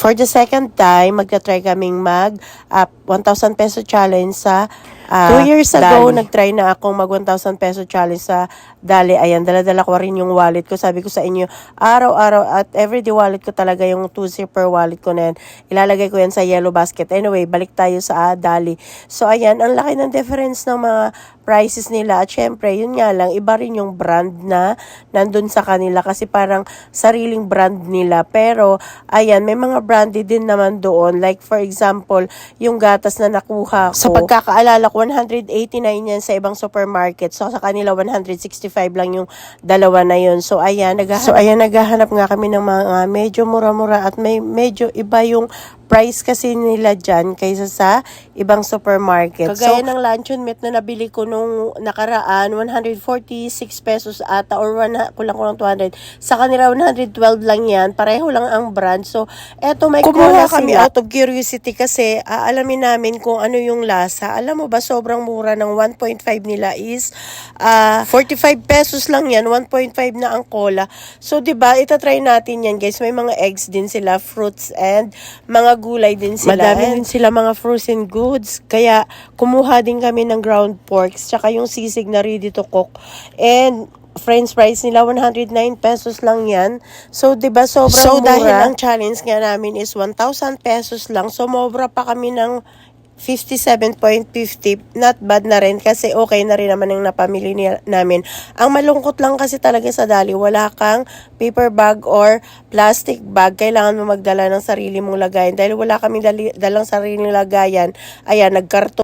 For the second time, magta-try kaming mag 1,000 peso challenge sa 2 years ago, nag-try na akong mag 1,000 peso challenge sa Dali. Ayan, dala-dala ko rin yung wallet ko. Sabi ko sa inyo, araw-araw at everyday wallet ko talaga yung 2 zipper wallet ko na yan. Ilalagay ko yan sa yellow basket. Anyway, balik tayo sa Dali. So, ayan, ang laki ng difference ng mga prices nila. At syempre, yun nga lang, iba rin yung brand na nandun sa kanila kasi parang sariling brand nila. Pero, ayan, may mga branded din naman doon. Like, for example, yung gatas na nakuha ko. Sa pagkakaalala ko, 189 yan sa ibang supermarket. So, sa kanila, 165 lang yung dalawa na yun. So, ayan, naghahanap nga kami ng mga medyo mura-mura at may medyo iba yung price kasi nila dyan kaysa sa ibang supermarket. Kagaya ng luncheon meat na nabili ko nung nakaraan, 146 pesos ata or kulang 200. Sa kanila, 112 lang yan. Pareho lang ang brand. So, eto may kumuha kami out of curiosity kasi aalamin namin kung ano yung lasa. Alam mo ba, sobrang mura ng 1.5 nila is 45 pesos lang yan. 1.5 na ang cola. So, diba, itatry natin yan, guys. May mga eggs din sila, fruits and mga gulay din sila. Madami din sila mga frozen goods. Kaya, kumuha din kami ng ground pork, tsaka yung sisig na ready to cook. And, French fries nila, 109 pesos lang yan. So, diba, sobrang mura. Dahil ang challenge nga namin is 1,000 pesos lang. So, mobra pa kami ng 57.50, not bad na rin kasi okay na rin naman yung napamili namin. Ang malungkot lang kasi talaga sa Dali, wala kang paper bag or plastic bag. Kailangan mo magdala ng sarili mong lagayan. Dahil wala kaming dalang sariling lagayan, ayan, nagkarton